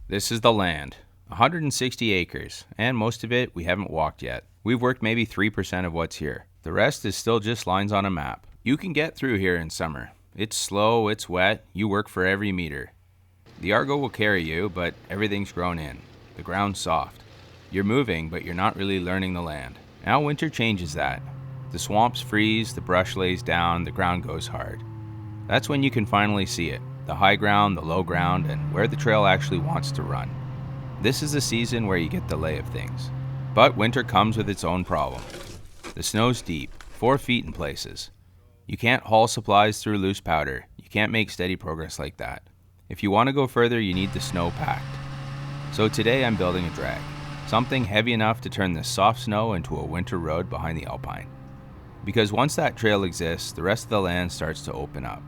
This is the land, 160 acres, and most of it we haven't walked yet. We've worked maybe 3% of what's here. The rest is still just lines on a map. You can get through here in summer. It's slow, it's wet, you work for every meter. The Argo will carry you, but everything's grown in. The ground's soft. You're moving, but you're not really learning the land. Now winter changes that. The swamps freeze, the brush lays down, the ground goes hard. That's when you can finally see it. The high ground, the low ground, and where the trail actually wants to run. This is the season where you get the lay of things. But winter comes with its own problem. The snow's deep, 4 feet in places. You can't haul supplies through loose powder. You can't make steady progress like that. If you want to go further, you need the snow packed. So today I'm building a drag. Something heavy enough to turn this soft snow into a winter road behind the Alpine. Because once that trail exists, the rest of the land starts to open up.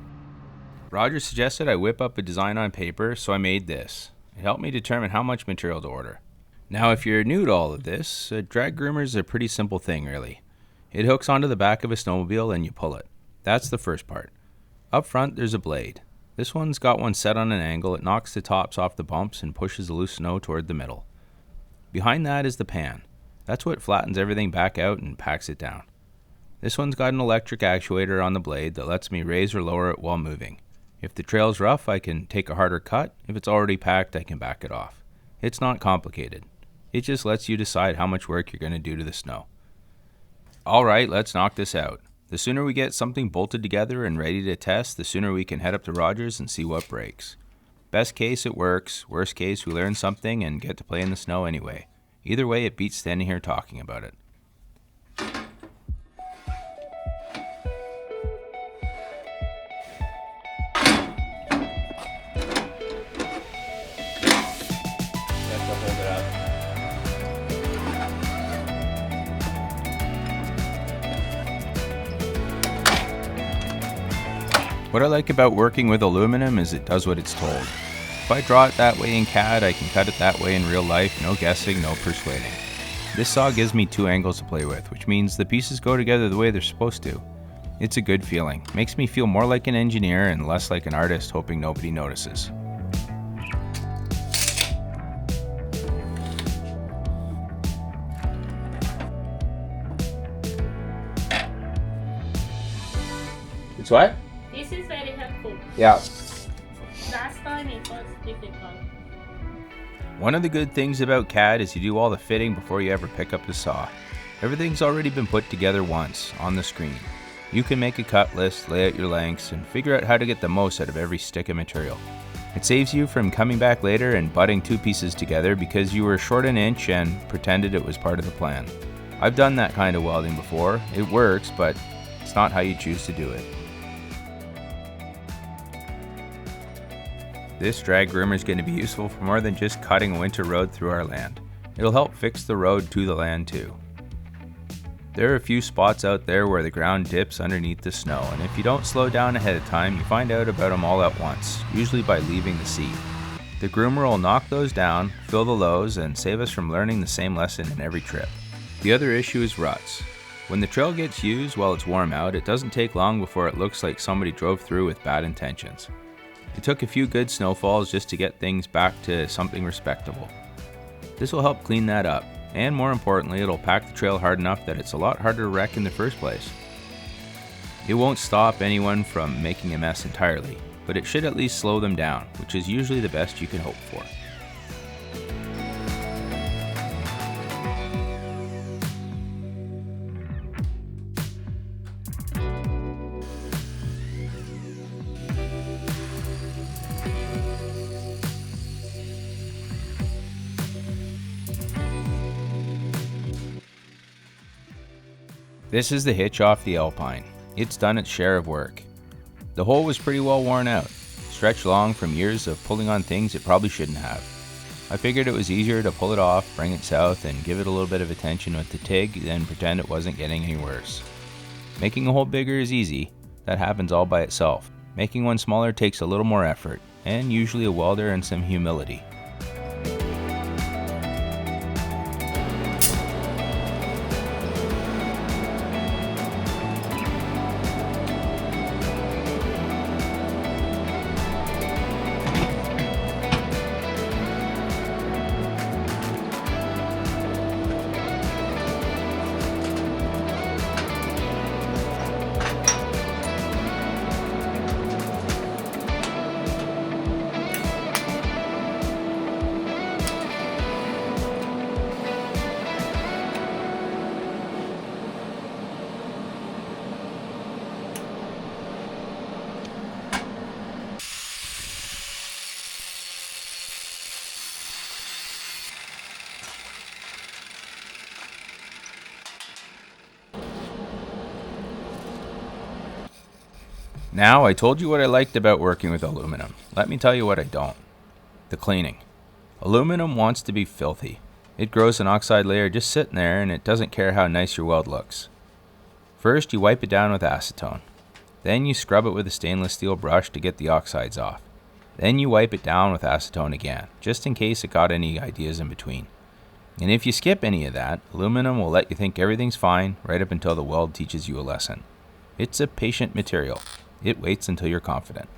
Roger suggested I whip up a design on paper, so I made this. It helped me determine how much material to order. Now, if you're new to all of this, a drag groomer is a pretty simple thing, really. It hooks onto the back of a snowmobile and you pull it. That's the first part. Up front, there's a blade. This one's got one set on an angle. It knocks the tops off the bumps and pushes the loose snow toward the middle. Behind that is the pan. That's what flattens everything back out and packs it down. This one's got an electric actuator on the blade that lets me raise or lower it while moving. If the trail's rough, I can take a harder cut. If it's already packed, I can back it off. It's not complicated. It just lets you decide how much work you're going to do to the snow. Alright, let's knock this out. The sooner we get something bolted together and ready to test, the sooner we can head up to Rogers and see what breaks. Best case, it works. Worst case, we learn something and get to play in the snow anyway. Either way, it beats standing here talking about it. What I like about working with aluminum is it does what it's told. If I draw it that way in CAD, I can cut it that way in real life, no guessing, no persuading. This saw gives me 2 angles to play with, which means the pieces go together the way they're supposed to. It's a good feeling. Makes me feel more like an engineer and less like an artist hoping nobody notices. It's what? This is very helpful. Yeah. Last time it was difficult. One of the good things about CAD is you do all the fitting before you ever pick up the saw. Everything's already been put together once, on the screen. You can make a cut list, lay out your lengths, and figure out how to get the most out of every stick of material. It saves you from coming back later and butting 2 pieces together because you were short an inch and pretended it was part of the plan. I've done that kind of welding before. It works, but it's not how you choose to do it. This drag groomer is going to be useful for more than just cutting a winter road through our land. It'll help fix the road to the land too. There are a few spots out there where the ground dips underneath the snow, and if you don't slow down ahead of time, you find out about them all at once, usually by leaving the seat. The groomer will knock those down, fill the lows, and save us from learning the same lesson in every trip. The other issue is ruts. When the trail gets used while it's warm out, it doesn't take long before it looks like somebody drove through with bad intentions. It took a few good snowfalls just to get things back to something respectable. This will help clean that up, and more importantly, it'll pack the trail hard enough that it's a lot harder to wreck in the first place. It won't stop anyone from making a mess entirely, but it should at least slow them down, which is usually the best you can hope for. This is the hitch off the Alpine. It's done its share of work. The hole was pretty well worn out, stretched long from years of pulling on things it probably shouldn't have. I figured it was easier to pull it off, bring it south, and give it a little bit of attention with the TIG than pretend it wasn't getting any worse. Making a hole bigger is easy. That happens all by itself. Making one smaller takes a little more effort, and usually a welder and some humility. Now, I told you what I liked about working with aluminum. Let me tell you what I don't. The cleaning. Aluminum wants to be filthy. It grows an oxide layer just sitting there and it doesn't care how nice your weld looks. First, you wipe it down with acetone. Then you scrub it with a stainless steel brush to get the oxides off. Then you wipe it down with acetone again, just in case it got any ideas in between. And if you skip any of that, aluminum will let you think everything's fine right up until the weld teaches you a lesson. It's a patient material. It waits until you're confident.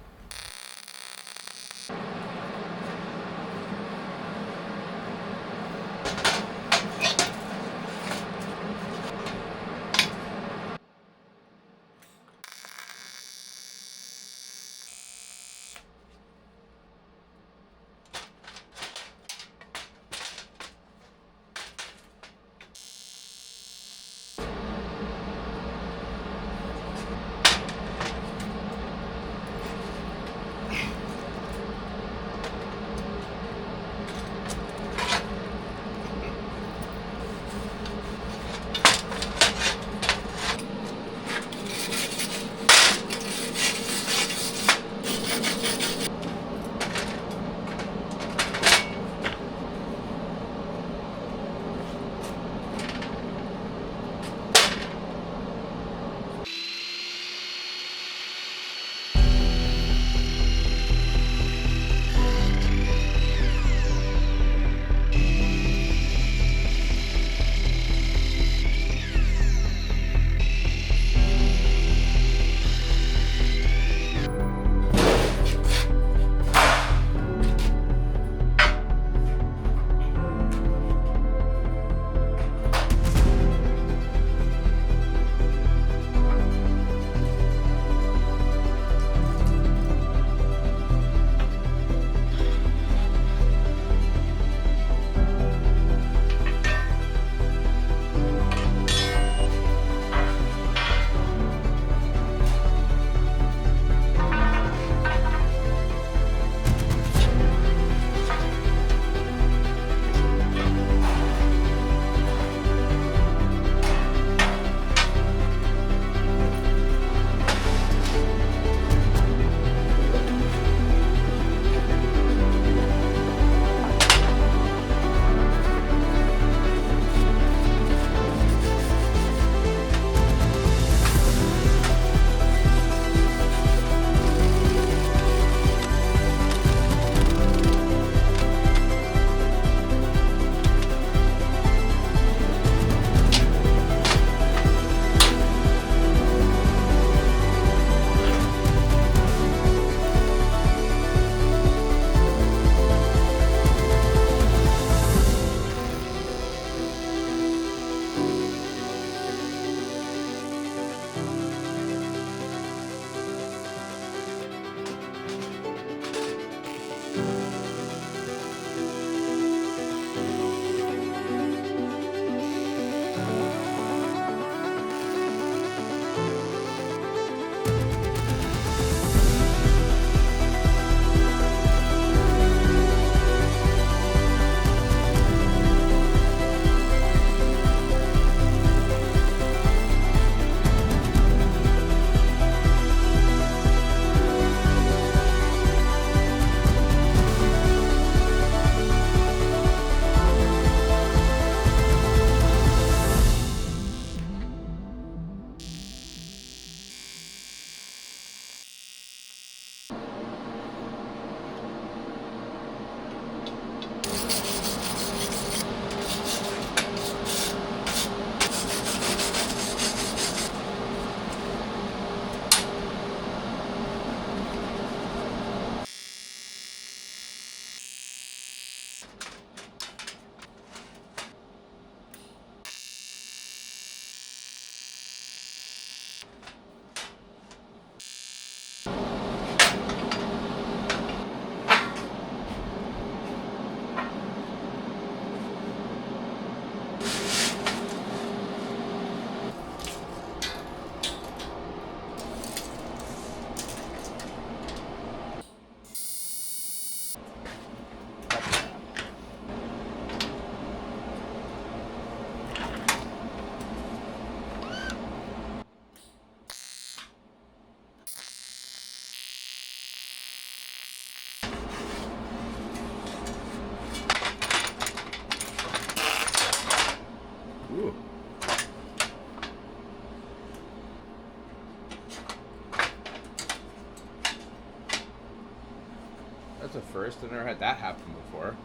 first. I've never had that happen before.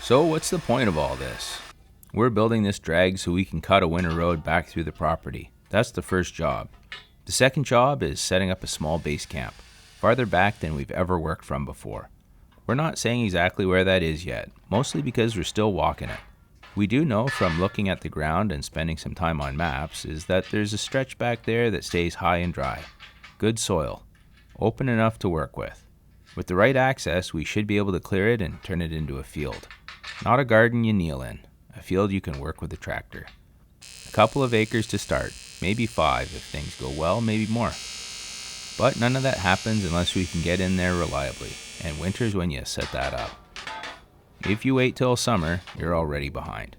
So what's the point of all this? We're building this drag so we can cut a winter road back through the property. That's the first job. The second job is setting up a small base camp, farther back than we've ever worked from before. We're not saying exactly where that is yet, mostly because we're still walking it. We do know from looking at the ground and spending some time on maps is that there's a stretch back there that stays high and dry. Good soil, open enough to work with. With the right access, we should be able to clear it and turn it into a field. Not a garden you kneel in, a field you can work with a tractor. A couple of acres to start, maybe 5 if things go well, maybe more. But none of that happens unless we can get in there reliably, and winter's when you set that up. If you wait till summer, you're already behind.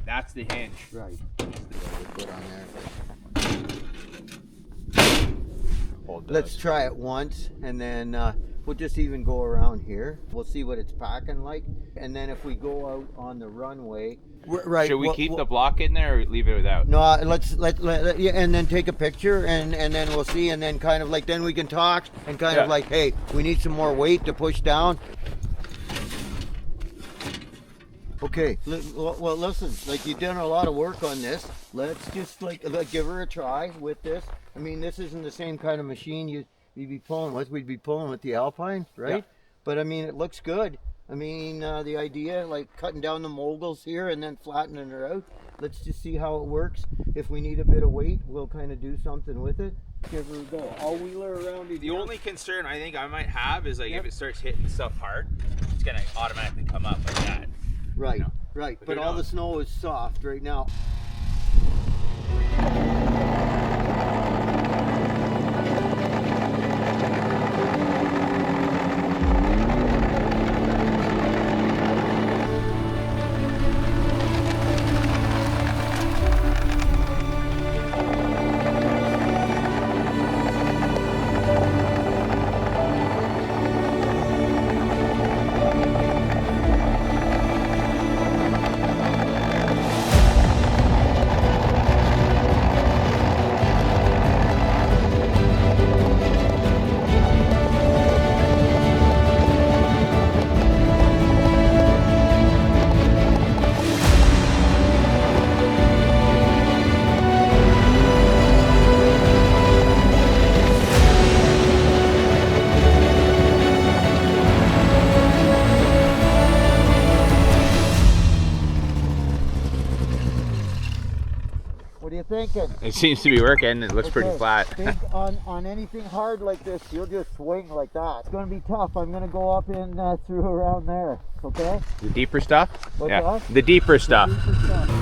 That's the hinge. Right. Put on there. Let's try it once, and then we'll just even go around here. We'll see what it's packing like, and then if we go out on the runway, right? Should we keep the block in there or leave it without? No, let's yeah, and then take a picture, and then we'll see, and then kind of like then we can talk and kind of like, hey, we need some more weight to push down. Okay, well, listen, like you've done a lot of work on this. Let's just like give her a try with this. I mean, this isn't the same kind of machine you'd be pulling with. We'd be pulling with the Alpine, right? Yeah. But I mean, it looks good. I mean, the idea like cutting down the moguls here and then flattening her out. Let's just see how it works. If we need a bit of weight, we'll kind of do something with it. Give her a go. I'll wheel her around. The only concern I think I might have is like Yep. if it starts hitting stuff hard, it's gonna automatically come up like that. Right, You know? right. But But who all the knows? snow is soft right now. What are you thinking? It seems to be working. It looks pretty Okay, flat. think on anything hard like this, you'll just swing like that. It's gonna be tough. I'm gonna go up in through around there. Okay. The deeper stuff? What's Yeah. that? The deeper stuff. Deeper stuff.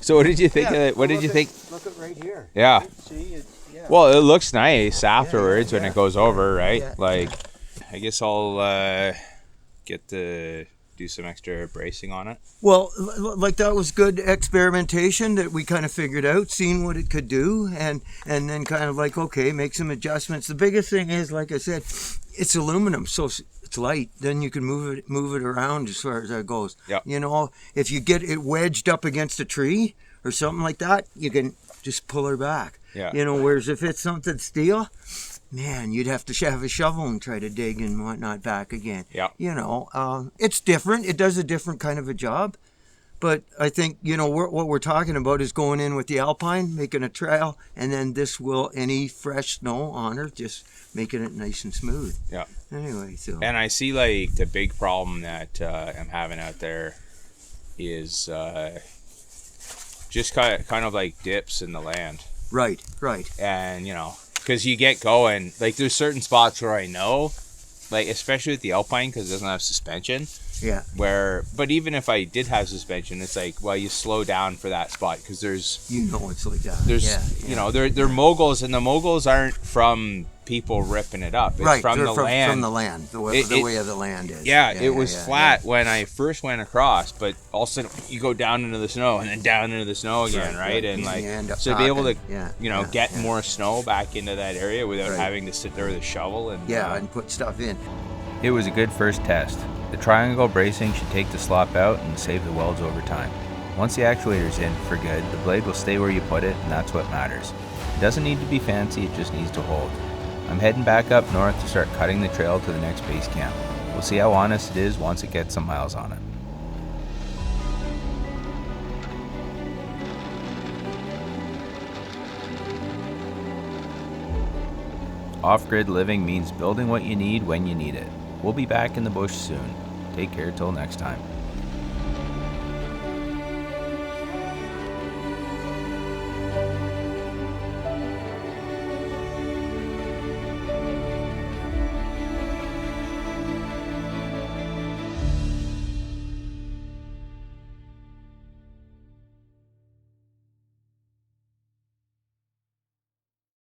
So what did you think Yeah, of it? What did you think? Look at right here. Yeah. See, it's, yeah. Well, it looks nice afterwards when yeah. it goes over, right? Yeah, Like, I guess I'll get to do some extra bracing on it. Well, like that was good experimentation that we kind of figured out, seeing what it could do, and then kind of like, okay, make some adjustments. The biggest thing is, like I said, it's aluminum, so it's light. Then you can move it around as far as that goes. Yeah. You know, if you get it wedged up against a tree or something like that, you can just pull her back. Yeah. You know, whereas if it's something steel, man, you'd have to have a shovel and try to dig and whatnot back again. Yeah. You know, it's different. It does a different kind of a job. But I think, you know, what we're talking about is going in with the Alpine, making a trail, and then this will, any fresh snow on her, just making it nice and smooth. Yeah. Anyway, so. And I see like the big problem that I'm having out there is just kind of like dips in the land. Right. And, you know, because you get going, like there's certain spots where I know, like especially with the Alpine because it doesn't have suspension. Yeah. But even if I did have suspension, it's like, well, you slow down for that spot because there's, You know it's like that. you know, they're moguls, and the moguls aren't from people ripping it up. It's right. from the land. From the land. The way of the land is. Yeah, it was flat when I first went across, but all of a sudden you go down into the snow and then down into the snow again, right? And like, You end up so to be able to, talking. get more snow back into that area without having to sit there with a shovel and and put stuff in. It was a good first test. The triangle bracing should take the slop out and save the welds over time. Once the actuator's in for good, the blade will stay where you put it, and that's what matters. It doesn't need to be fancy, it just needs to hold. I'm heading back up north to start cutting the trail to the next base camp. We'll see how honest it is once it gets some miles on it. Off-grid living means building what you need when you need it. We'll be back in the bush soon. Take care till next time.